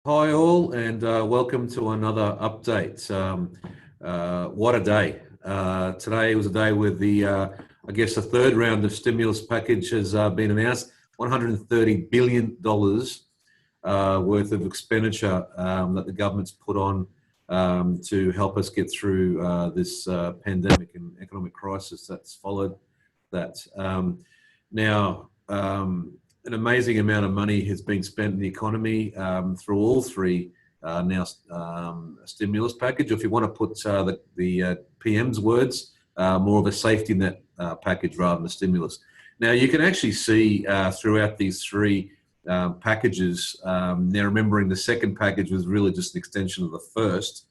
Hi all, and welcome to another update. What a day. Today was a day with I guess the third round of stimulus package has been announced. $130 billion worth of expenditure that the government's put on to help us get through this pandemic and economic crisis that's followed that. Now, an amazing amount of money has been spent in the economy through all three stimulus package. If you want to put the PM's words, more of a safety net package rather than a stimulus. Now you can actually see throughout these three packages, now remembering the second package was really just an extension of the first,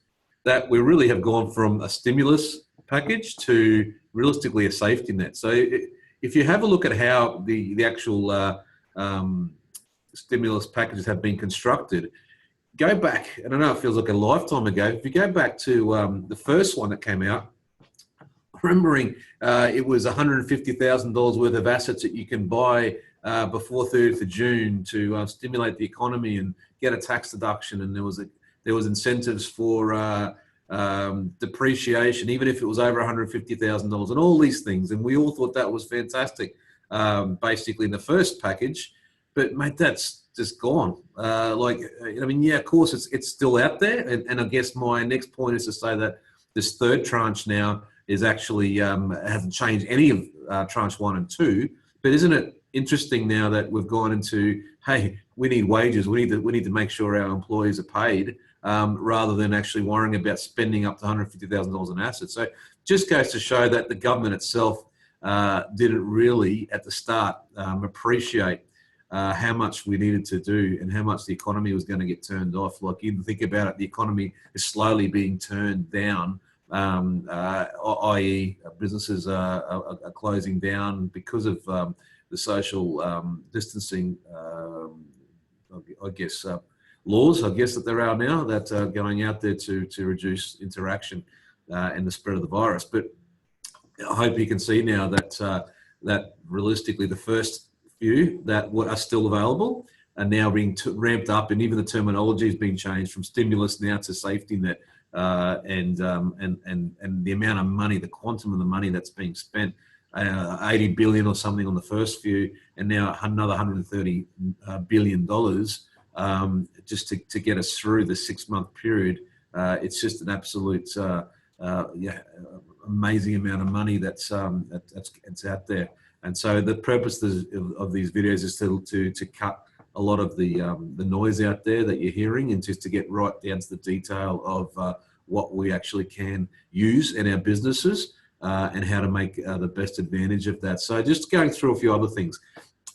that we really have gone from a stimulus package to realistically a safety net. So if you have a look at how the actual stimulus packages have been constructed, go back, and I know it feels like a lifetime ago, if you go back to the first one that came out, remembering it was $150,000 worth of assets that you can buy before 30th of June to stimulate the economy and get a tax deduction, and there was incentives for depreciation, even if it was over $150,000 and all these things. And we all thought that was fantastic, basically in the first package, but mate, that's just gone. Yeah, of course it's still out there. And I guess my next point is to say that this third tranche now is actually, hasn't changed any of tranche 1 and 2, but isn't it interesting now that we've gone into, hey, we need wages, we need to make sure our employees are paid, rather than actually worrying about spending up to $150,000 in assets. So just goes to show that the government itself didn't really, at the start, appreciate how much we needed to do and how much the economy was going to get turned off. Like, you think about it, the economy is slowly being turned down, i.e. businesses are closing down because of the social distancing, I guess, laws, I guess, that there are now that are going out there to reduce interaction and the spread of the virus. But I hope you can see now that that realistically the first few that are still available are now being ramped up, and even the terminology has been changed from stimulus now to safety net, and the amount of money, the quantum of the money that's being spent, 80 billion or something on the first few, and now another $130 billion just to get us through the 6-month period. It's just an absolute amazing amount of money that's out there. And so the purpose of these videos is to cut a lot of the noise out there that you're hearing, and just to get right down to the detail of what we actually can use in our businesses, and how to make the best advantage of that. So just going through a few other things.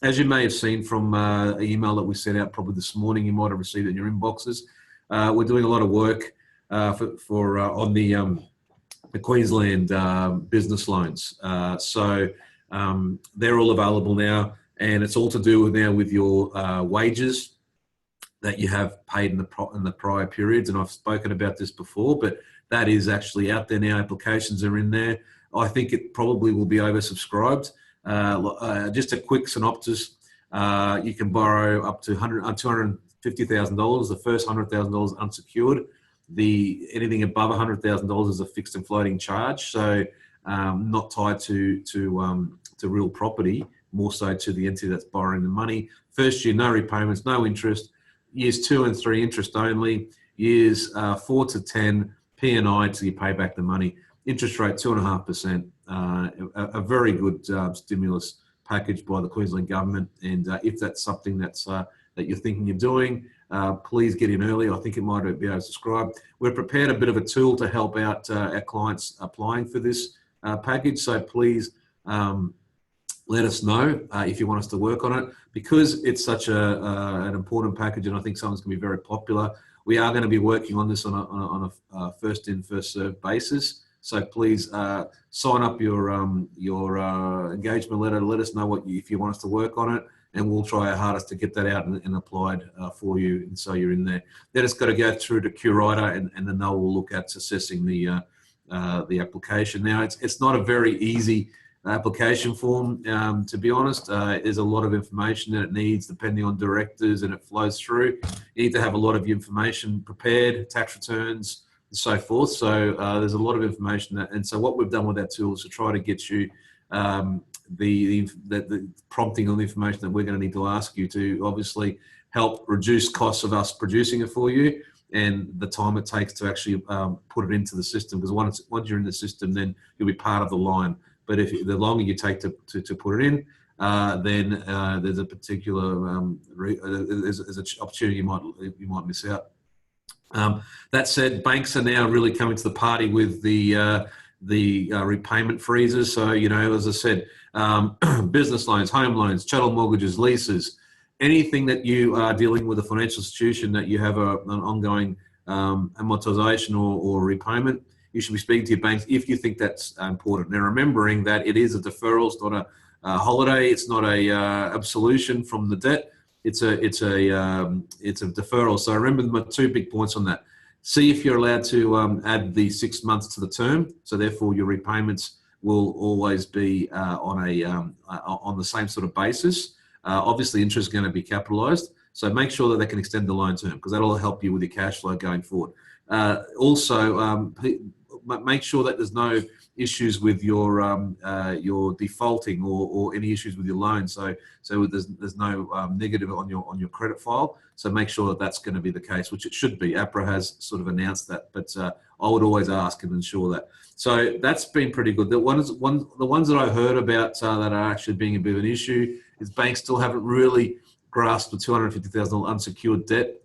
As you may have seen from an email that we sent out probably this morning, you might have received it in your inboxes. We're doing a lot of work on the Queensland business loans. So they're all available now, and it's all to do with your wages that you have paid in the prior periods. And I've spoken about this before, but that is actually out there now. Applications are in there. I think it probably will be oversubscribed. Just a quick synopsis: you can borrow up to $250,000. The first $100,000 unsecured. Anything above $100,000 is a fixed and floating charge, so not tied to real property, more so to the entity that's borrowing the money. First year, no repayments, no interest. Years 2 and 3, interest only. Years 4 to 10, P&I till you pay back the money. Interest rate 2.5%. A very good stimulus package by the Queensland government. And if that's something that you're thinking of doing, please get in early. I think it might be oversubscribed. We've prepared a bit of a tool to help out our clients applying for this package. So please let us know if you want us to work on it, because it's such an important package, and I think something's going to be very popular. We are going to be working on this on a first in, first served basis. So please sign up your engagement letter. Let us know if you want us to work on it, and we'll try our hardest to get that out and applied for you, and so you're in there. Then it's got to go through to Curator, and then they will look at assessing the application. Now, it's not a very easy application form. To be honest, there's a lot of information that it needs depending on directors, and it flows through. You need to have a lot of information prepared, tax returns, and so forth. So there's a lot of information that, and so what we've done with our tool is to try to get you the prompting on the information that we're going to need to ask you to obviously help reduce costs of us producing it for you, and the time it takes to actually put it into the system. Because once you're in the system, then you'll be part of the line. But if the longer you take to put it in, then there's a particular there's an opportunity you might miss out. That said, banks are now really coming to the party with the repayment freezes. So, you know, as I said, business loans, home loans, chattel mortgages, leases, anything that you are dealing with a financial institution that you have an ongoing amortization or repayment, you should be speaking to your banks if you think that's important. Now, remembering that it is a deferral, it's not a holiday, it's not a absolution from the debt. It's a deferral. So remember my 2 big points on that. See if you're allowed to add the 6 months to the term. So therefore, your repayments will always be on the same sort of basis. Obviously, interest is going to be capitalised. So make sure that they can extend the loan term, because that'll help you with your cash flow going forward. Also, make sure that there's no issues with your defaulting or any issues with your loan. So there's no negative on your credit file. So make sure that that's going to be the case, which it should be. APRA has sort of announced that, but I would always ask and ensure that. So that's been pretty good. The ones that I heard about that are actually being a bit of an issue is banks still haven't really grasped the $250,000 unsecured debt.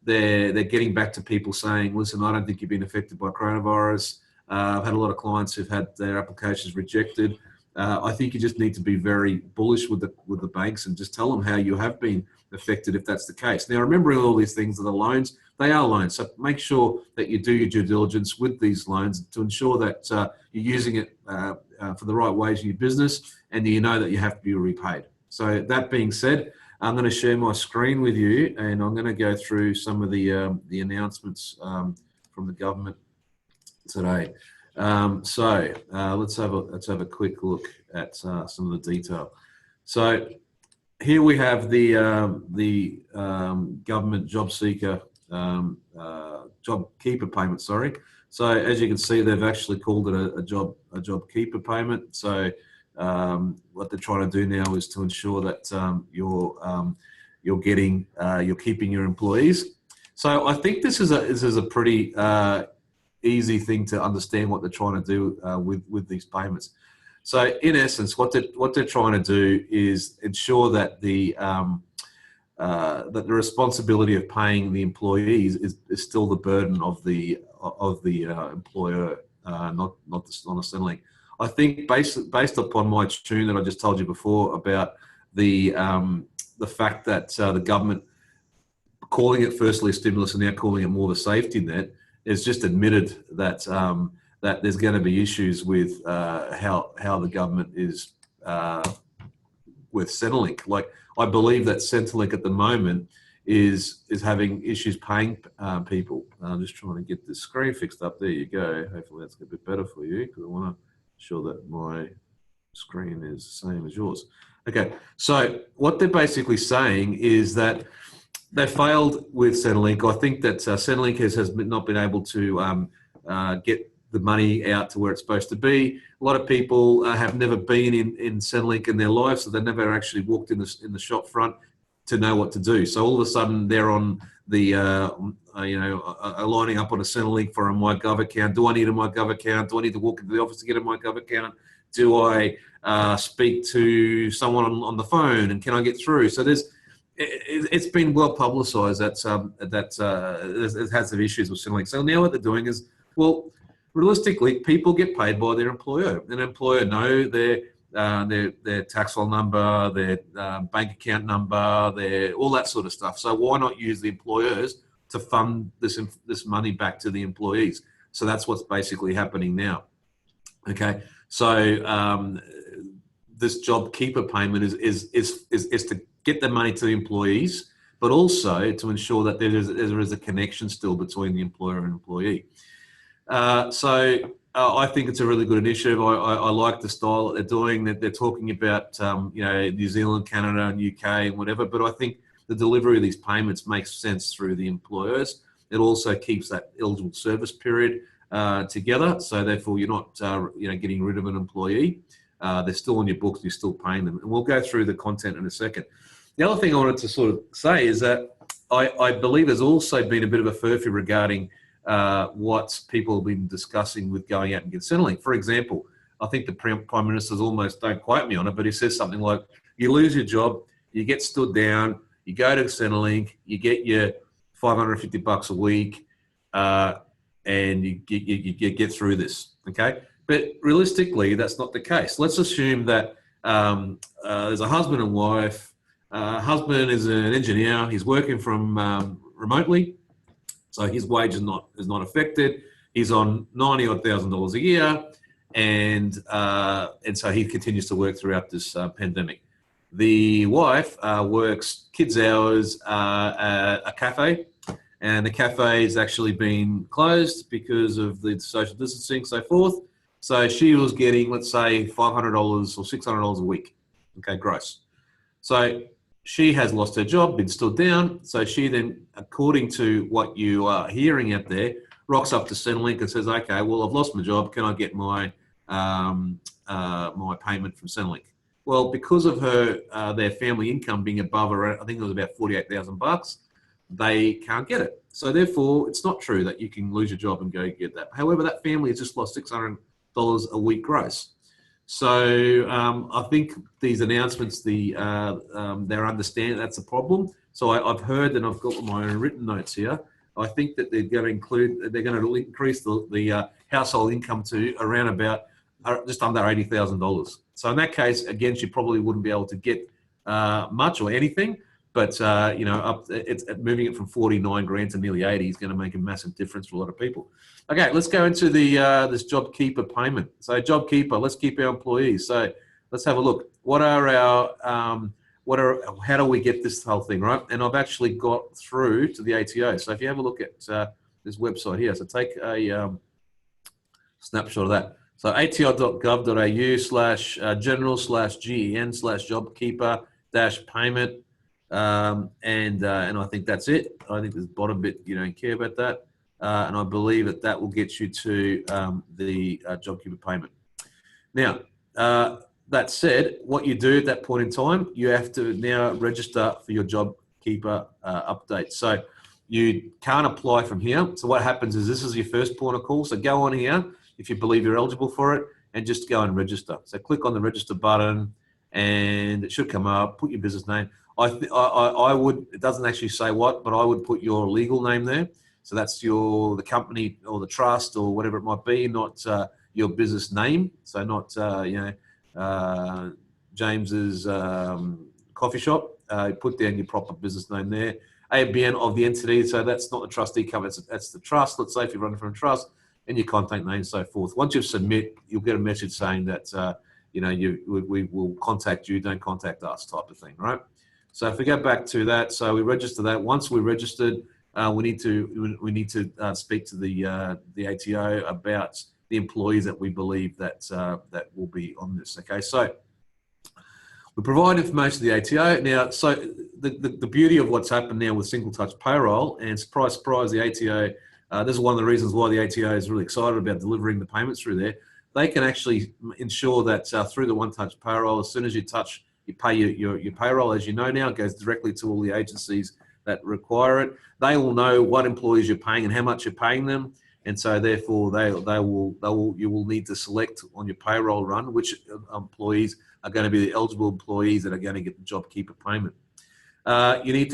They're getting back to people saying, listen, I don't think you've been affected by coronavirus. I've had a lot of clients who've had their applications rejected. I think you just need to be very bullish with the banks and just tell them how you have been affected if that's the case. Now, remembering all these things are the loans, they are loans. So make sure that you do your due diligence with these loans to ensure that you're using it for the right ways in your business, and you know that you have to be repaid. So that being said, I'm going to share my screen with you, and I'm going to go through some of the announcements from the government today. So let's have a quick look at some of the detail. So here we have the government job seeker job keeper payment. Sorry. So as you can see, they've actually called it a job keeper payment. So what they're trying to do now is to ensure that you're keeping your employees. So I think this is a pretty easy thing to understand what they're trying to do with these payments. So in essence, what they're trying to do is ensure that the responsibility of paying the employees is still the burden of the employer, not on a Centrelink. I think based upon my tune that I just told you before about the fact that the government calling it firstly a stimulus and now calling it more of a safety net is just admitted that that there's going to be issues with how the government is with Centrelink. Like, I believe that Centrelink at the moment is having issues paying people. I'm just trying to get this screen fixed up. There you go. Hopefully that's a bit better for you, because I want to ensure that my screen is the same as yours. Okay, so what they're basically saying is that they failed with Centrelink. I think that Centrelink has not been able to get the money out to where it's supposed to be. A lot of people have never been in Centrelink in their life, so they've never actually walked in the shop front to know what to do. So all of a sudden they're on the lining up on a Centrelink for a MyGov account. Do I need a MyGov account? Do I need to walk into the office to get a MyGov account? Do I speak to someone on the phone, and can I get through? So it's been well publicised that it has some issues with Centrelink. So now what they're doing is, well, realistically, people get paid by their employer. An employer know their tax file number, their bank account number, all that sort of stuff. So why not use the employers to fund this money back to the employees? So that's what's basically happening now. Okay, so this job keeper payment is to get the money to the employees, but also to ensure that there is a connection still between the employer and employee. So I think it's a really good initiative. I like the style that they're doing. That they're talking about, you know, New Zealand, Canada, and UK, and whatever. But I think the delivery of these payments makes sense through the employers. It also keeps that eligible service period together. So therefore, you're not, you know, getting rid of an employee. They're still on your books. You're still paying them. And we'll go through the content in a second. The other thing I wanted to sort of say is that I believe there's also been a bit of a furphy regarding what people have been discussing with going out and get Centrelink. For example, I think the Prime Minister's almost, don't quote me on it, but he says something like, you lose your job, you get stood down, you go to Centrelink, you get your $550 a week, and you get through this, okay? But realistically, that's not the case. Let's assume that there's a husband and wife. Husband is an engineer. He's working from remotely, so his wage is not affected. He's on $90,000 a year, and so he continues to work throughout this pandemic. The wife works kids' hours at a cafe, and the cafe has actually been closed because of the social distancing, so forth. So she was getting, let's say, $500 or $600 a week, okay, gross. So she has lost her job, been stood down. So she then, according to what you are hearing out there, rocks up to Centrelink and says, okay, well, I've lost my job. Can I get my my payment from Centrelink? Well, because of her their family income being above around, I think it was about $48,000, they can't get it. So therefore, it's not true that you can lose your job and go get that. However, that family has just lost $600 a week gross. So I think these announcements, they're understanding that's a problem. So I've heard, and I've got my own written notes here. I think that they're going to increase the household income to around about just under $80,000. So in that case, again, she probably wouldn't be able to get much or anything. But you know, it's moving it from 49 grand to nearly 80 is going to make a massive difference for a lot of people. Okay, let's go into the this JobKeeper payment. So JobKeeper, let's keep our employees. So let's have a look. What are our how do we get this whole thing, right? And I've actually got through to the ATO. So if you have a look at this website here, so take a snapshot of that. So ato.gov.au/general/gen/JobKeeper-payment. And I think that's it. I think this bottom bit, you don't care about that. And I believe that will get you to the JobKeeper payment. Now, that said, what you do at that point in time, you have to now register for your JobKeeper update. So you can't apply from here. So what happens is this is your first point of call. So go on here if you believe you're eligible for it and just go and register. So click on the register button and it should come up, put your business name. I would, it doesn't actually say what, but I would put your legal name there. So that's the company or the trust or whatever it might be, not your business name. So not, James's coffee shop. Put down your proper business name there. ABN of the entity. So that's not the trustee company, that's the trust. Let's say if you're running from a trust, and your contact name and so forth. Once you submit, you'll get a message saying that, we will contact you, don't contact us type of thing, right? So if we go back to that, so we register that. Once we're registered, we need to speak to the ATO about the employees that we believe that will be on this. Okay, so we provide information to the ATO. Now, so the beauty of what's happened now with single touch payroll, and surprise, surprise, the ATO. This is one of the reasons why the ATO is really excited about delivering the payments through there. They can actually ensure that through the one-touch payroll, as soon as you pay your payroll, as you know now, it goes directly to all the agencies that require it. They will know what employees you're paying and how much you're paying them, and so therefore you will need to select on your payroll run which employees are going to be the eligible employees that are going to get the JobKeeper payment. You need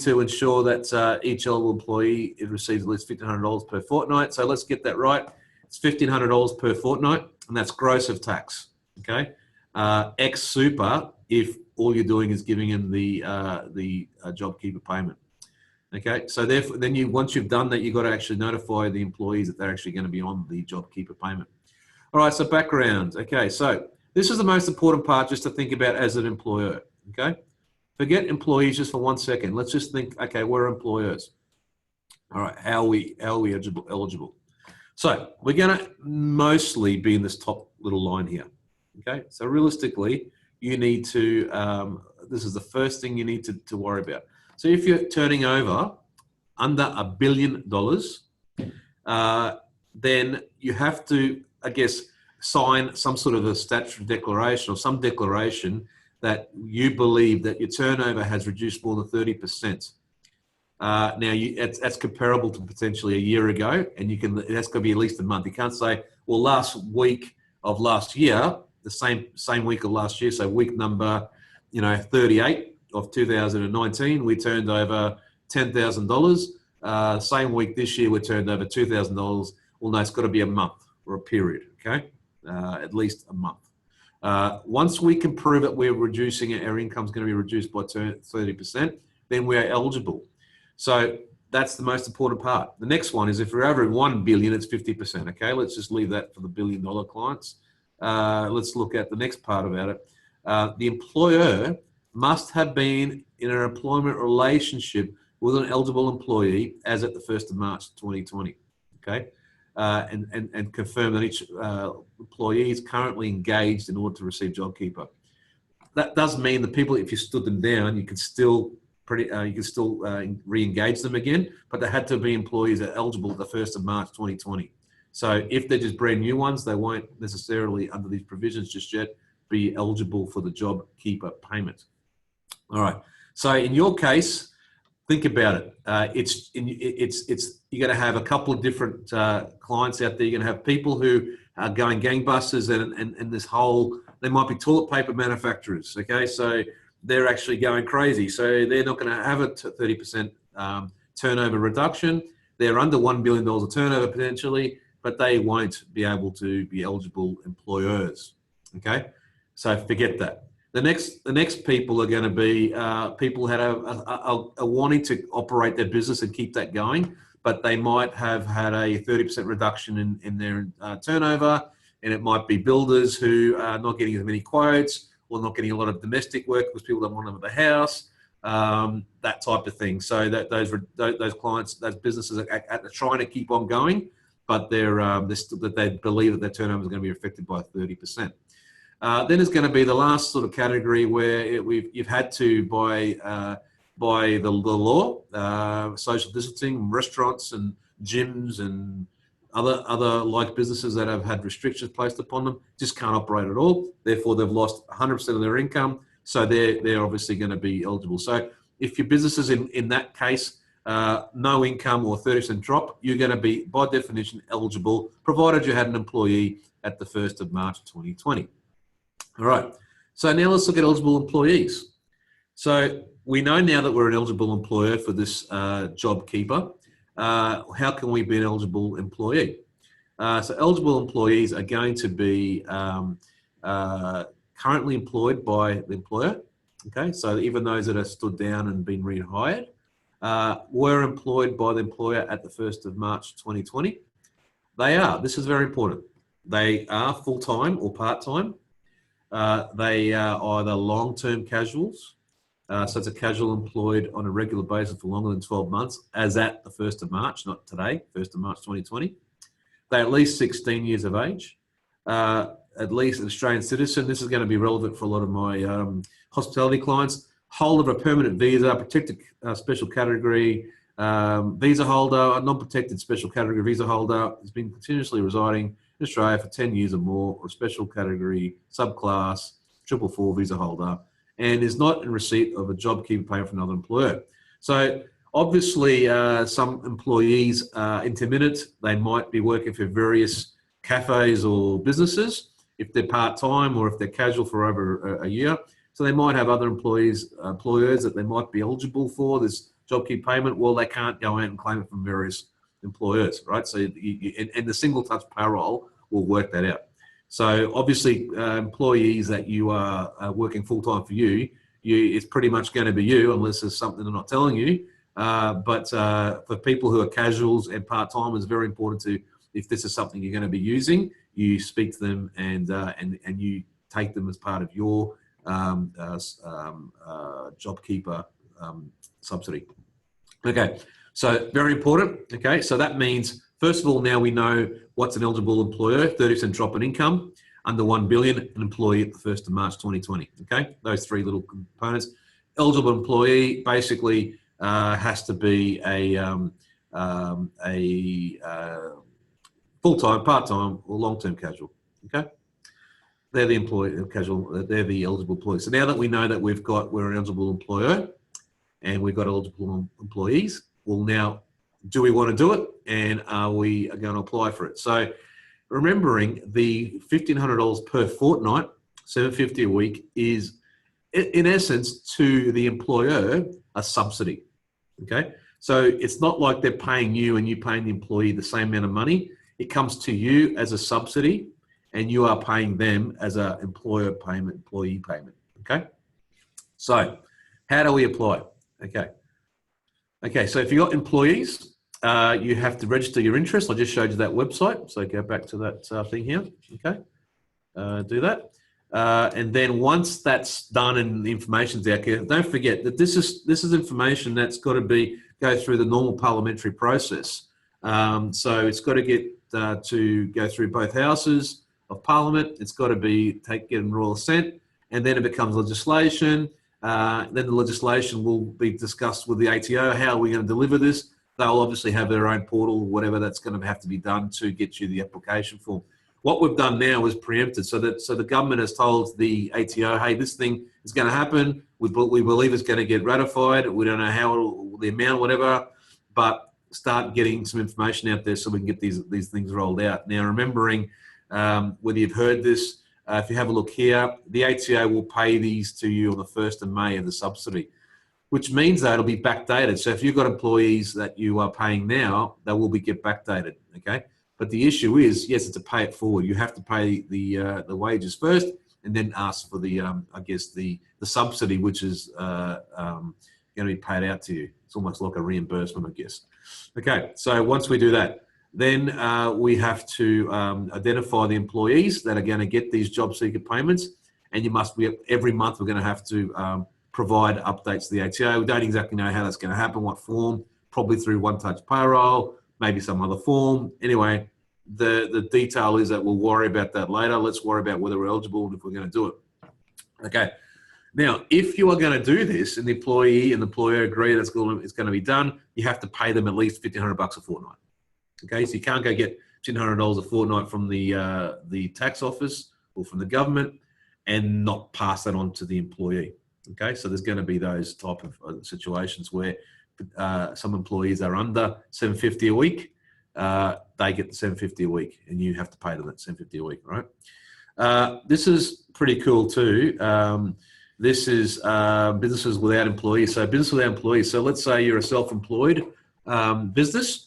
to ensure that each eligible employee receives at least $1,500 per fortnight. So let's get that right. It's $1,500 per fortnight, and that's gross of tax. Okay, ex super if all you're doing is giving them the JobKeeper payment. Okay, so therefore, then once you've done that, you've got to actually notify the employees that they're actually going to be on the JobKeeper payment. All right, so background. Okay, so this is the most important part just to think about as an employer. Okay. Forget employees just for 1 second. Let's just think, okay, we're employers. All right, how are we eligible? So we're going to mostly be in this top little line here. Okay, so realistically, you need to, this is the first thing you need to worry about. So if you're turning over under $1 billion, then you have to, I guess, sign some sort of a statutory declaration or some declaration that you believe that your turnover has reduced more than 30%. Now, that's comparable to potentially a year ago, and that's going to be at least a month. You can't say, well, last week of last year, the same week of last year, so week number, 38 of 2019, we turned over $10,000. Same week this year, we turned over $2,000. Well, no, it's got to be a month or a period, okay? At least a month. Once we can prove that we're reducing it, our income is going to be reduced by 30%, then we are eligible. So that's the most important part. The next one is if we're over 1 billion, it's 50%. Okay, let's just leave that for the $1 billion clients. Let's look at the next part about it. The employer must have been in an employment relationship with an eligible employee as at the 1st of March 2020. Okay, and confirm that each employee is currently engaged in order to receive JobKeeper. That does mean the people, if you stood them down, you can still re-engage them again, but they had to be employees that are eligible at the 1st of March 2020. So if they're just brand new ones, they won't necessarily, under these provisions just yet, be eligible for the JobKeeper payment. All right. So in your case, think about it. You're going to have a couple of different clients out there. You're going to have people who are going gangbusters, and this whole, they might be toilet paper manufacturers. Okay, so they're actually going crazy. So they're not going to have a 30% turnover reduction. They're under $1 billion of turnover potentially, but they won't be able to be eligible employers. Okay, so forget that. The next people are going to be people that are wanting to operate their business and keep that going, but they might have had a 30% reduction in their turnover, and it might be builders who are not getting as many quotes, or not getting a lot of domestic work because people don't want them at the house, that type of thing. So that those clients, those businesses are trying to keep on going, but they believe that their turnover is going to be affected by 30%. Then there's going to be the last sort of category where you've had to, by the law, social distancing, restaurants and gyms and other like businesses that have had restrictions placed upon them just can't operate at all. Therefore, they've lost 100% of their income. So they're obviously going to be eligible. So if your business is in that case, no income or 30% drop, you're going to be, by definition, eligible, provided you had an employee at the 1st of March 2020. All right. So now let's look at eligible employees. So we know now that we're an eligible employer for this JobKeeper. How can we be an eligible employee? So eligible employees are going to be currently employed by the employer. Okay, so even those that are stood down and been rehired were employed by the employer at the 1st of March 2020. This is very important, they are full-time or part-time. They are either long-term casuals, so it's a casual employed on a regular basis for longer than 12 months, as at the 1st of March, not today, 1st of March 2020. They're at least 16 years of age, at least an Australian citizen. This is going to be relevant for a lot of my hospitality clients. Holder of a permanent visa, protected special category visa holder, a non-protected special category visa holder, has been continuously residing in Australia for 10 years or more, or a special category subclass 444 visa holder, and is not in receipt of a JobKeeper payment from another employer. So obviously some employees are intermittent. They might be working for various cafes or businesses if they're part-time, or if they're casual for over a year. So they might have other employers that they might be eligible for this JobKeeper payment. Well, they can't go out and claim it from various employers, right? So and the single touch payroll will work that out. So obviously employees that you are working full-time for you, it's pretty much going to be you, unless there's something they're not telling you. But for people who are casuals and part-time, it's very important to, if this is something you're going to be using, you speak to them and you take them as part of your JobKeeper subsidy. Okay, so very important. Okay, so that means First of all, now we know what's an eligible employer, 30% drop in income, under 1 billion, an employee at the 1st of March 2020, okay? Those three little components. Eligible employee basically has to be a full-time, part-time, or long-term casual, okay? They're the they're the eligible employees. So now that we know that we're an eligible employer and we've got eligible employees, well now, do we want to do it? And are we going to apply for it? So remembering the $1,500 per fortnight, $750 a week, is in essence to the employer a subsidy, okay? So it's not like they're paying you and you paying the employee the same amount of money. It comes to you as a subsidy and you are paying them as an employer payment, employee payment, okay? So how do we apply? Okay, so if you've got employees, you have to register your interest. I just showed you that website. So go back to that thing here, okay? Do that. And then once that's done and the information's out there, don't forget that this is information that's got to go through the normal parliamentary process. So it's got to go through both houses of Parliament. It's got to get in royal assent, and then it becomes legislation. Then the legislation will be discussed with the ATO. How are we going to deliver this? They'll obviously have their own portal, whatever that's going to have to be done to get you the application form. What we've done now is preempted, so the government has told the ATO, hey, this thing is going to happen. We believe it's going to get ratified. We don't know how, the amount, whatever, but start getting some information out there so we can get these things rolled out. Now, remembering whether you've heard this, if you have a look here, the ATO will pay these to you on the 1st of May of the subsidy, which means that it'll be backdated. So if you've got employees that you are paying now, they will get backdated, okay? But the issue is, yes, it's to pay it forward. You have to pay the wages first and then ask for the, I guess, the subsidy, which is going to be paid out to you. It's almost like a reimbursement, I guess. Okay, so once we do that, then we have to identify the employees that are going to get these job seeker payments, and every month we're going to have to provide updates to the ATO. We don't exactly know how that's going to happen, what form, probably through one-touch payroll, maybe some other form. Anyway, the detail is that we'll worry about that later. Let's worry about whether we're eligible and if we're going to do it. Okay. Now, if you are going to do this and the employee and the employer agree that's going to be done, you have to pay them at least $1,500 a fortnight. Okay, so you can't go get $1,500 a fortnight from the tax office or from the government and not pass that on to the employee. Okay, so there's going to be those type of situations where some employees are under $750 a week. They get the $750 a week, and you have to pay them that $750 a week, right? This is pretty cool too. This is businesses without employees. So business without employees. So let's say you're a self-employed business,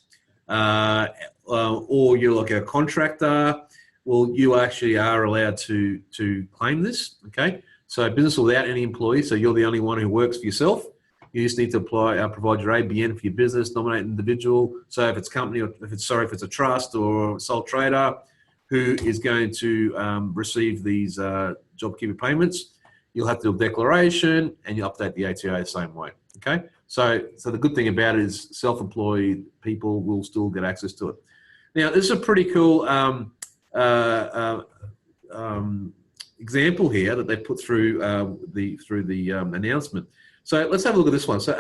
or you're like a contractor. Well, you actually are allowed to claim this. Okay. So business without any employees. So you're the only one who works for yourself. You just need to provide your ABN for your business, nominate an individual. So if it's company, or if it's a trust or a sole trader who is going to receive these JobKeeper payments, you'll have to do a declaration and you update the ATO the same way. Okay. So the good thing about it is self-employed people will still get access to it. Now, this is a pretty cool example here that they put through the announcement. So let's have a look at this one. So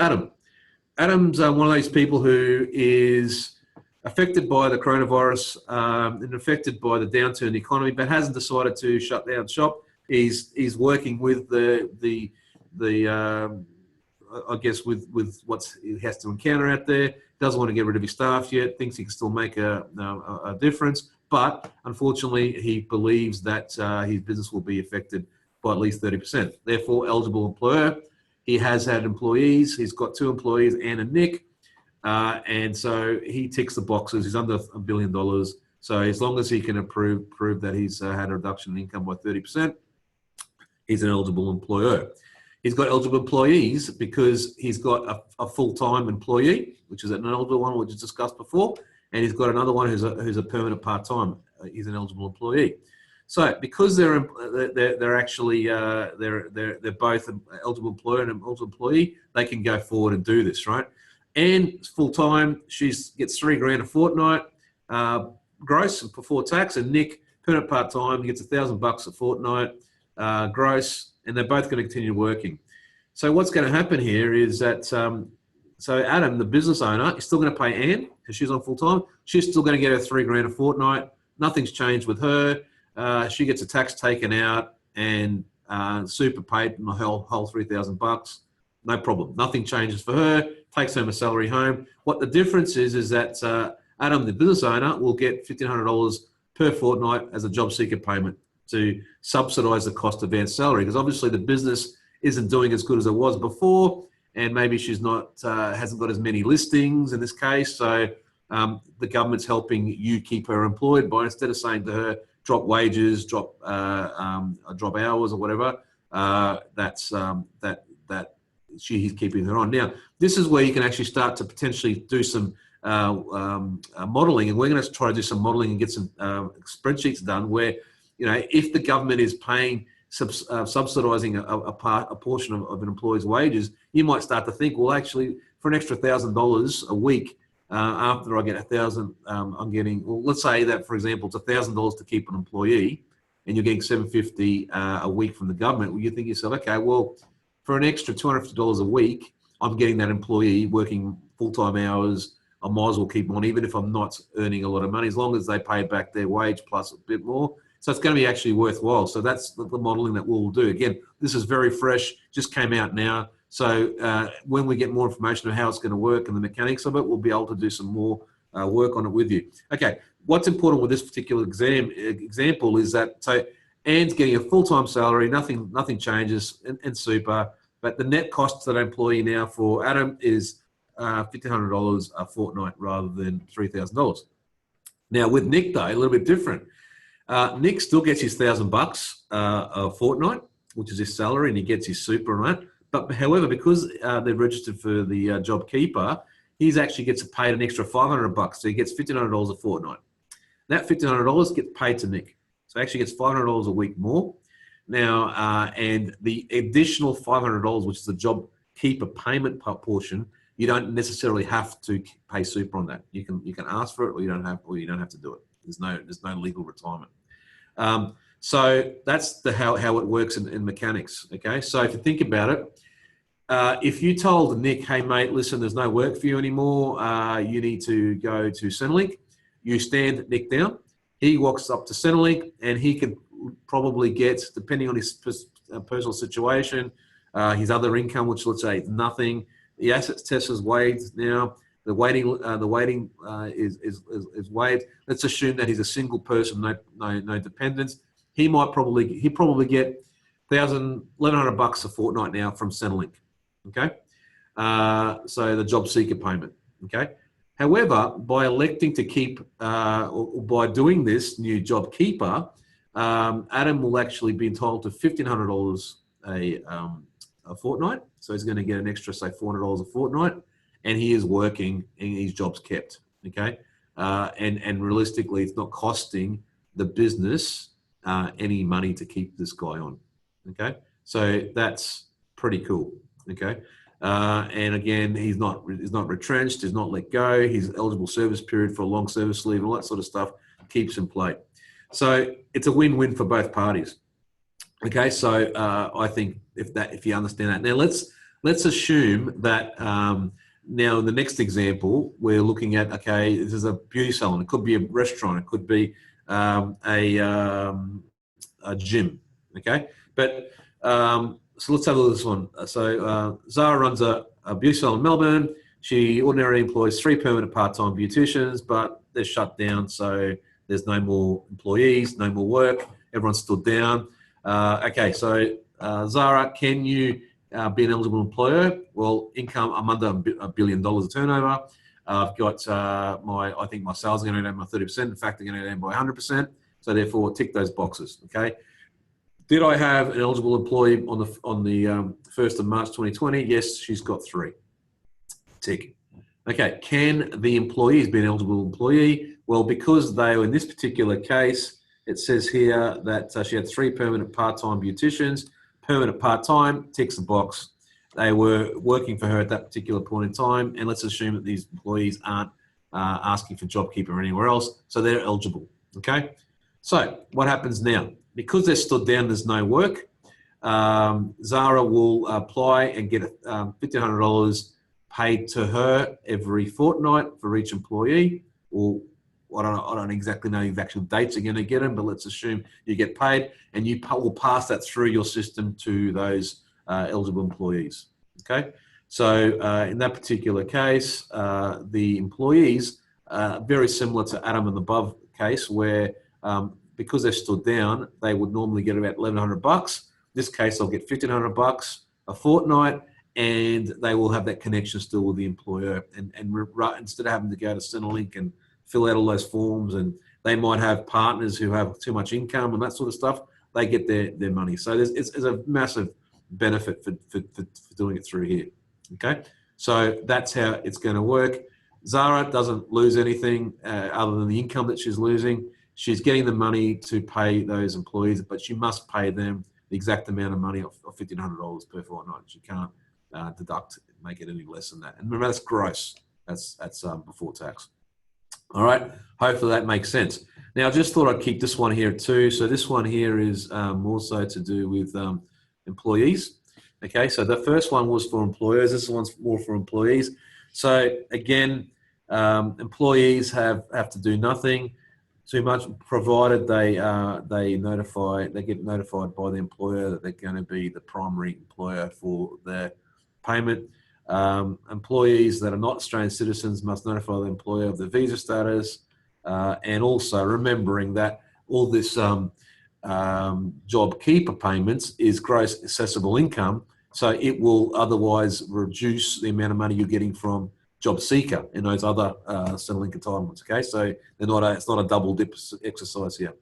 Adam's one of those people who is affected by the coronavirus and affected by the downturn in the economy, but hasn't decided to shut down shop. He's working with the I guess with what he has to encounter out there. Doesn't want to get rid of his staff yet. Thinks he can still make a difference, but unfortunately, he believes that his business will be affected by at least 30%. Therefore, eligible employer. He has had employees. He's got 2 employees, Anne and Nick, and so he ticks the boxes. He's under $1 billion. So as long as he can prove that he's had a reduction in income by 30%, he's an eligible employer. He's got eligible employees because he's got a full-time employee, which is an eligible one, which is discussed before, and he's got another one who's a permanent part-time. He's an eligible employee. So because they're actually they're both an eligible employer and an eligible employee, they can go forward and do this, right? And full-time, she gets $3,000 a fortnight. gross and before tax, and Nick, permanent part-time, gets $1,000 a fortnight gross, and they're both going to continue working. So what's going to happen here is that, so Adam, the business owner, is still going to pay Anne because she's on full-time. She's still going to get her $3,000 a fortnight. Nothing's changed with her. She gets a tax taken out and super paid the whole $3,000. No problem. Nothing changes for her. Takes home a salary home. What the difference is that Adam, the business owner, will get $1,500 per fortnight as a job seeker payment to subsidise the cost of Anne's salary, because obviously the business isn't doing as good as it was before, and maybe she's not hasn't got as many listings in this case. So the government's helping you keep her employed by, instead of saying to her, drop wages, drop hours or whatever, that she's keeping her on. Now, this is where you can actually start to potentially do some modelling, and we're going to try to do some modelling and get some spreadsheets done where, you know, if the government is paying, subsidising a portion of an employee's wages, you might start to think, well, actually, for an extra $1,000 a week, after I get $1,000, I'm getting, well, let's say that, for example, it's $1,000 to keep an employee, and you're getting $750 a week from the government. Well, you think to yourself, okay, well, for an extra $250 a week, I'm getting that employee working full-time hours. I might as well keep them on, even if I'm not earning a lot of money, as long as they pay back their wage plus a bit more. So it's going to be actually worthwhile. So that's the modelling that we'll do. Again, this is very fresh, just came out now. So when we get more information on how it's going to work and the mechanics of it, we'll be able to do some more work on it with you. Okay, what's important with this particular example is that, so Anne's getting a full-time salary, nothing changes, and super, but the net cost to that employee now for Adam is $1,500 a fortnight rather than $3,000. Now with Nick though, a little bit different. Nick still gets his $1,000 a fortnight, which is his salary, and he gets his super on that. But however, because they're registered for the job keeper, he actually gets paid an extra $500, so he gets $1,500 a fortnight. That $1,500 gets paid to Nick, so he actually gets $500 a week more. Now, and the additional $500, which is the job keeper payment portion, you don't necessarily have to pay super on that. You can ask for it, or you don't have to do it. There's no legal retirement. So that's how it works in mechanics. Okay, so if you think about it, if you told Nick, hey mate, listen, there's no work for you anymore, you need to go to Centrelink, you stand Nick down, he walks up to Centrelink, and he could probably get, depending on his personal situation, his other income, which let's say is nothing, the assets test is waived now, the waiting is waived. Let's assume that he's a single person, no dependents. He probably get $1,100 a fortnight now from Centrelink. Okay, so the job seeker payment. Okay, however, by electing to keep or by doing this new job keeper, Adam will actually be entitled to $1,500 a fortnight. So he's going to get an extra, say, $400 a fortnight, and he is working and his job's kept. Okay, and realistically, it's not costing the business any money to keep this guy on. Okay, so that's pretty cool. Okay, and again, he's not retrenched, he's not let go, his eligible service period for a long service leave, all that sort of stuff keeps in play. So it's a win-win for both parties. Okay, so I think if you understand that. Now let's assume that now in the next example we're looking at, okay, this is a beauty salon, it could be a restaurant, it could be a gym. Okay, but so let's have a look at this one. So Zara runs a beauty salon in Melbourne. She ordinarily employs 3 permanent part-time beauticians, but they're shut down, so there's no more employees, no more work. Everyone's stood down. Okay, so Zara, can you be an eligible employer? Well, income, I'm under $1 billion of turnover. I've got I think my sales are going to go down by 30%. In fact, they're going to go down by 100%. So therefore, tick those boxes. Okay. Did I have an eligible employee on the 1st of March 2020? Yes, she's got 3. Tick. Okay, can the employees be an eligible employee? Well, because they were in this particular case, it says here that she had 3 permanent part-time beauticians. Permanent part-time, ticks the box. They were working for her at that particular point in time, and let's assume that these employees aren't asking for JobKeeper or anywhere else, so they're eligible. Okay, so what happens now? Because they're stood down, there's no work. Zara will apply and get $1,500 paid to her every fortnight for each employee, or I don't exactly know the actual dates you're going to get them, but let's assume you get paid, and you will pass that through your system to those eligible employees. Okay, so in that particular case, the employees, very similar to Adam and the above case, where because they're stood down, they would normally get about $1,100. In this case, they'll get $1,500 a fortnight, and they will have that connection still with the employer. And instead of having to go to Centrelink and fill out all those forms, and they might have partners who have too much income and that sort of stuff, they get their money. So it's a massive benefit for doing it through here. Okay, so that's how it's going to work. Zara doesn't lose anything other than the income that she's losing. She's getting the money to pay those employees, but she must pay them the exact amount of money of $1,500 per fortnight. She can't deduct, make it any less than that. And remember, that's gross. That's before tax. All right. Hopefully that makes sense. Now, I just thought I'd keep this one here too. So this one here is more so to do with employees. Okay. So the first one was for employers. This one's more for employees. So again, employees have to do nothing too much, provided they get notified by the employer that they're going to be the primary employer for their payment. Employees that are not Australian citizens must notify the employer of their visa status, and also remembering that all this JobKeeper payments is gross assessable income, so it will otherwise reduce the amount of money you're getting from job seeker in those other Centrelink entitlements. Okay, so it's not a double dip exercise here.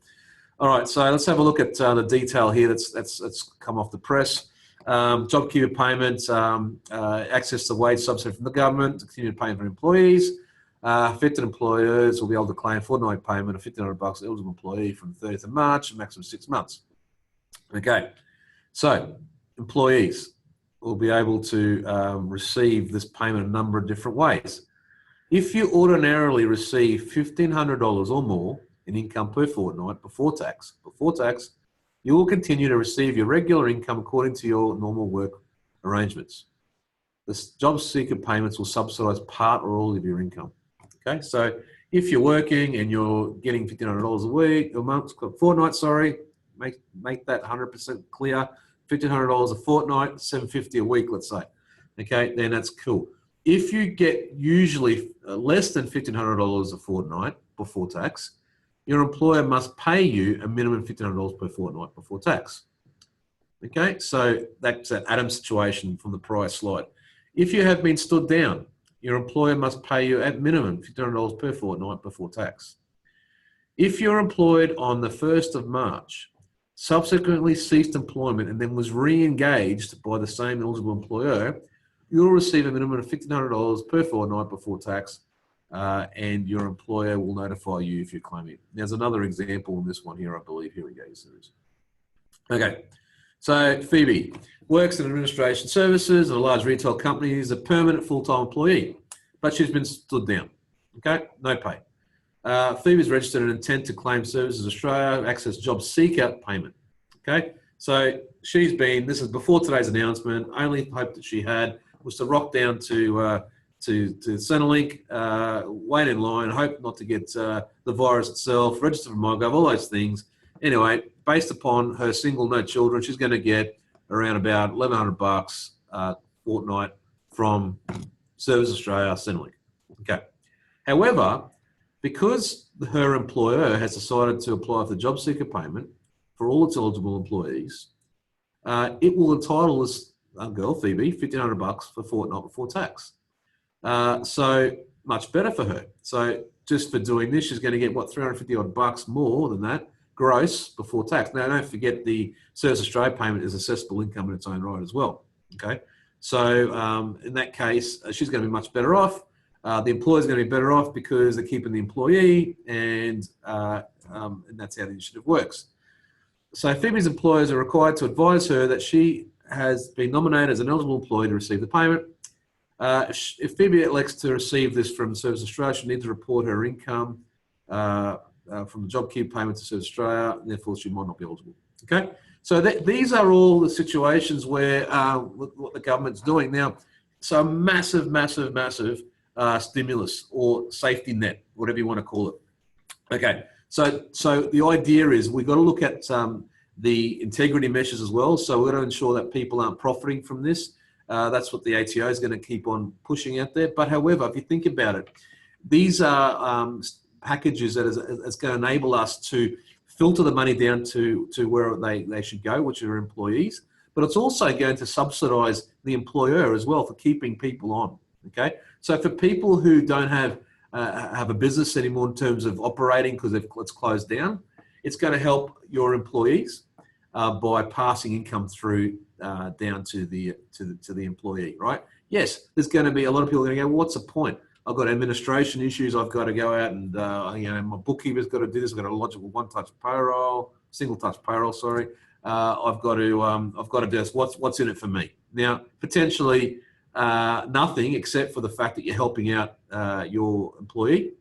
All right, so let's have a look at the detail here that's come off the press. JobKeeper payments, access to wage subsidy from the government, continue paying for employees. Affected employers will be able to claim fortnight payment of $1,500 eligible employee from the 30th of March, maximum 6 months. Okay, so employees will be able to receive this payment a number of different ways. If you ordinarily receive $1,500 or more in income per fortnight before tax, you will continue to receive your regular income according to your normal work arrangements. The job seeker payments will subsidise part or all of your income. Okay, so if you're working and you're getting $1,500 a week, a month, fortnight, sorry, make that 100% clear. $1,500 a fortnight, $750 a week, let's say. Okay, then that's cool. If you get usually less than $1,500 a fortnight before tax, your employer must pay you a minimum $1,500 per fortnight before tax. Okay, so that's that Adam situation from the prior slide. If you have been stood down, your employer must pay you at minimum $1,500 per fortnight before tax. If you're employed on the 1st of March, subsequently ceased employment and then was re-engaged by the same eligible employer, you'll receive a minimum of $1,500 per fortnight before tax, and your employer will notify you if you claim it. There's another example in this one here, I believe. Here we go. Yes, there is. Okay, so Phoebe works in administration services at a large retail company. Is a permanent full-time employee, but she's been stood down. Okay, no pay. Phoebe's registered an intent to claim Services Australia access job seeker payment. Okay, so she's been, this is before today's announcement, only hope that she had was to rock down to Centrelink, wait in line, hope not to get the virus itself, register for MyGov, all those things. Anyway, based upon her single, no children, she's going to get around about $1,100 fortnight from Services Australia, Centrelink. Okay, however, because her employer has decided to apply for the job seeker payment for all its eligible employees, it will entitle this girl, Phoebe, $1,500 for fortnight before tax. So much better for her. So just for doing this, she's going to get, what, $350 odd bucks more than that, gross, before tax. Now, don't forget the Service Australia payment is assessable income in its own right as well. Okay, so in that case, she's going to be much better off. The employer's going to be better off because they're keeping the employee, and that's how the initiative works. So Phoebe's employers are required to advise her that she has been nominated as an eligible employee to receive the payment. If female elects to receive this from Service Australia, she needs to report her income from the JobKeeper payment to Service Australia, and therefore she might not be eligible. Okay, so these are all the situations where what the government's doing now. So massive stimulus or safety net, whatever you want to call it. Okay, so the idea is we've got to look at the integrity measures as well. So we're going to ensure that people aren't profiting from this. That's what the ATO is going to keep on pushing out there. But however, if you think about it, these are packages that is going to enable us to filter the money down to where they should go, which are employees. But it's also going to subsidise the employer as well for keeping people on. Okay, so for people who don't have a business anymore in terms of operating because it's closed down, it's going to help your employees by passing income through down to the employee, right? Yes, there's going to be a lot of people going to go, well, what's the point? I've got administration issues. I've got to go out and my bookkeeper's got to do this. I've got to lodge a single touch payroll. Sorry, I've got to do this. What's in it for me? Now, potentially nothing except for the fact that you're helping out your employee,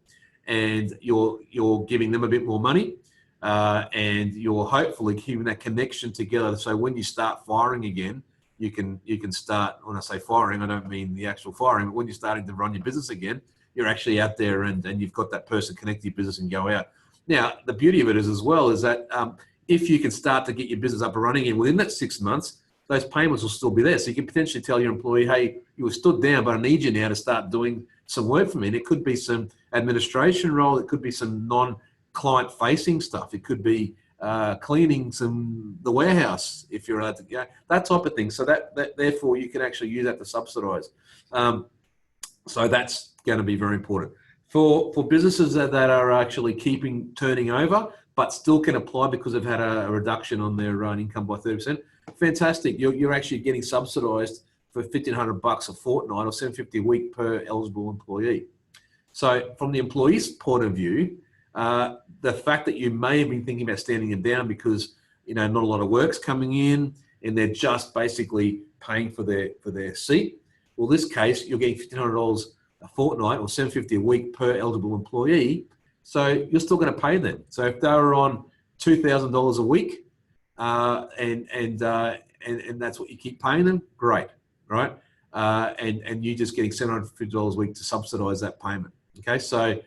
and you're giving them a bit more money. And you're hopefully keeping that connection together. So when you start firing again, you can start. When I say firing, I don't mean the actual firing, but when you're starting to run your business again, you're actually out there and you've got that person connect to your business and go out. Now, the beauty of it is as well is that if you can start to get your business up and running again within that 6 months, those payments will still be there. So you can potentially tell your employee, hey, you were stood down, but I need you now to start doing some work for me. And it could be some administration role. It could be some non-client facing stuff. It could be cleaning the warehouse if you're allowed to go, that type of thing. So that therefore you can actually use that to subsidise. So that's going to be very important for businesses that are actually turning over, but still can apply because they've had a reduction on their income by 30%. Fantastic! You're actually getting subsidised for $1,500 a fortnight or $750 a week per eligible employee. So from the employee's point of view, the fact that you may have been thinking about standing them down because not a lot of work's coming in and they're just basically paying for their seat. Well, in this case, you're getting $1,500 a fortnight or $750 a week per eligible employee. So you're still going to pay them. So if they were on $2,000 a week, and that's what you keep paying them, great, right? And you're just getting $750 a week to subsidise that payment. Okay, so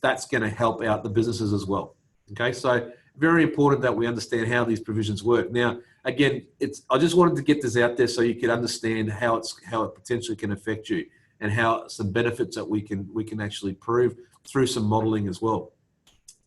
that's going to help out the businesses as well. Okay, so very important that we understand how these provisions work. Now, again, I just wanted to get this out there so you could understand how it potentially can affect you and how some benefits that we can actually prove through some modelling as well.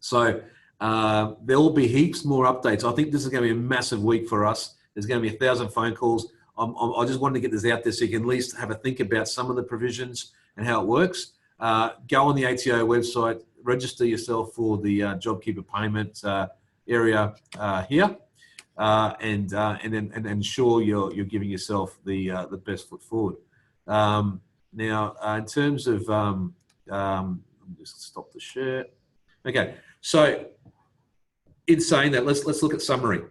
So there will be heaps more updates. I think this is going to be a massive week for us. There's going to be 1,000 phone calls. I just wanted to get this out there so you can at least have a think about some of the provisions and how it works. Go on the ATO website, register yourself for the JobKeeper payment area here, and then ensure you're giving yourself the best foot forward. Now, in terms of, just stop the share. Okay, so in saying that, let's look at summary.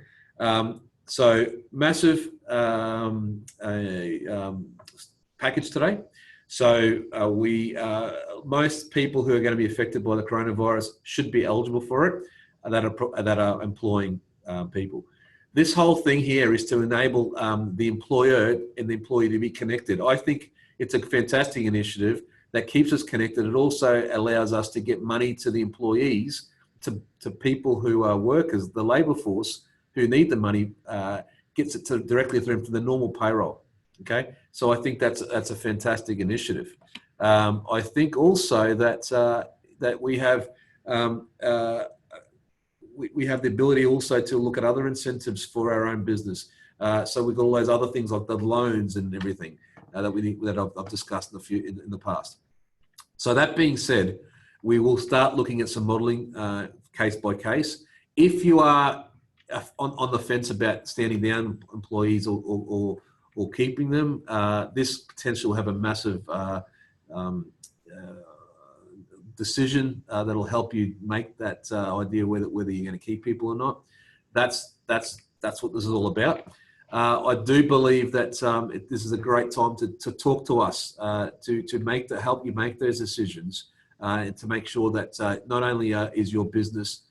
So massive package today. So most people who are going to be affected by the coronavirus should be eligible for it that are employing people. This whole thing here is to enable the employer and the employee to be connected. I think it's a fantastic initiative that keeps us connected. It also allows us to get money to the employees, to people who are workers, the labour force who need the money, gets it directly through the normal payroll. Okay, so I think that's a fantastic initiative. I think also that we have we have the ability also to look at other incentives for our own business. So we've got all those other things like the loans and everything that I've discussed in the past. So that being said, we will start looking at some modelling case by case. If you are on the fence about standing down employees or keeping them, this potentially will have a massive decision that'll help you make that idea whether you're going to keep people or not. That's what this is all about. I do believe that this is a great time to talk to us, to help you make those decisions, and to make sure that not only is your business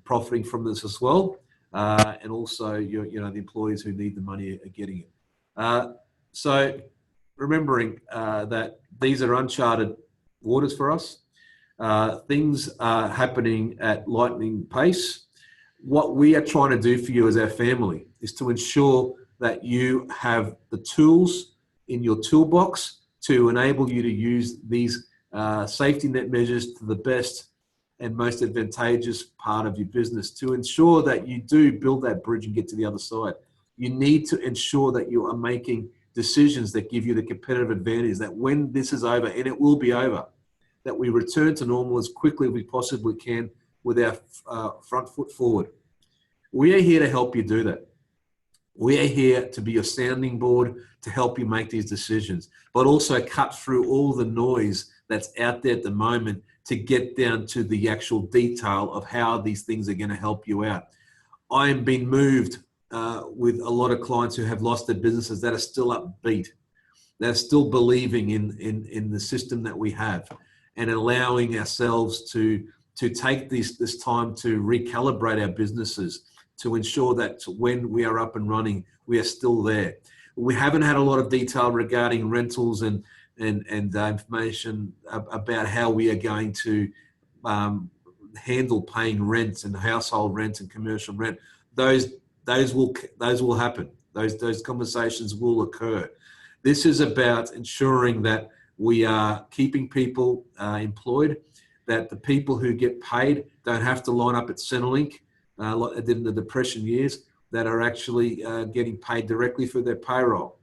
profiting from this as well, and also the employees who need the money are getting it. So remembering that these are uncharted waters for us. Things are happening at lightning pace. What we are trying to do for you as our family is to ensure that you have the tools in your toolbox to enable you to use these safety net measures to the best and most advantageous part of your business, to ensure that you do build that bridge and get to the other side. You need to ensure that you are making decisions that give you the competitive advantage, that when this is over, and it will be over, that we return to normal as quickly as we possibly can with our front foot forward. We are here to help you do that. We are here to be your sounding board, to help you make these decisions, but also cut through all the noise that's out there at the moment to get down to the actual detail of how these things are going to help you out. I am being moved with a lot of clients who have lost their businesses that are still upbeat. They're still believing in the system that we have, and allowing ourselves to take this time to recalibrate our businesses, to ensure that when we are up and running, we are still there. We haven't had a lot of detail regarding rentals and information about how we are going to handle paying rents and household rent and commercial rent. Those will happen. Those conversations will occur. This is about ensuring that we are keeping people employed, that the people who get paid don't have to line up at Centrelink like they did in the Depression years, that are actually getting paid directly for their payroll.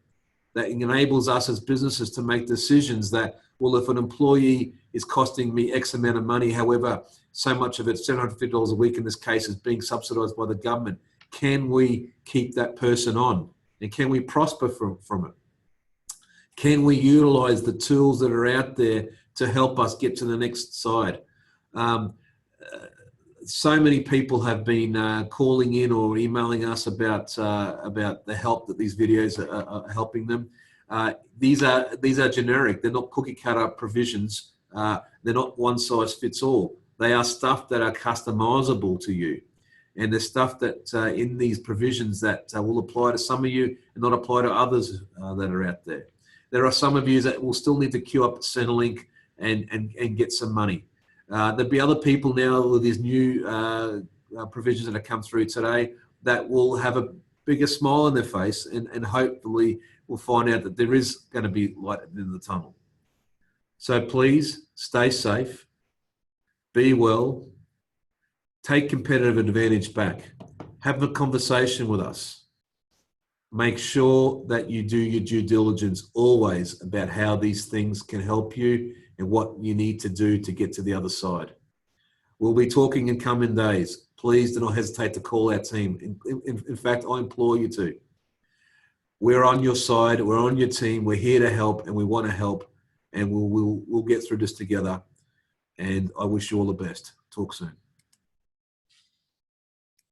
That enables us as businesses to make decisions that, well, if an employee is costing me X amount of money, however, so much of it, $750 a week in this case, is being subsidized by the government, can we keep that person on? And can we prosper from it? Can we utilize the tools that are out there to help us get to the next side? So many people have been calling in or emailing us about the help that these videos are helping them. These are generic. They're not cookie cutter provisions. They're not one size fits all. They are stuff that are customizable to you, and there's stuff that in these provisions that will apply to some of you and not apply to others that are out there. There are some of you that will still need to queue up at Centrelink and get some money. There'll be other people now with these new provisions that have come through today that will have a bigger smile on their face, and hopefully we'll find out that there is going to be light at the end of the tunnel. So please stay safe, be well, take competitive advantage back, have a conversation with us. Make sure that you do your due diligence always about how these things can help you and what you need to do to get to the other side. We'll be talking in coming days. Please do not hesitate to call our team. In fact, I implore you to. We're on your side. We're on your team. We're here to help, and we want to help, and we'll get through this together. And I wish you all the best. Talk soon.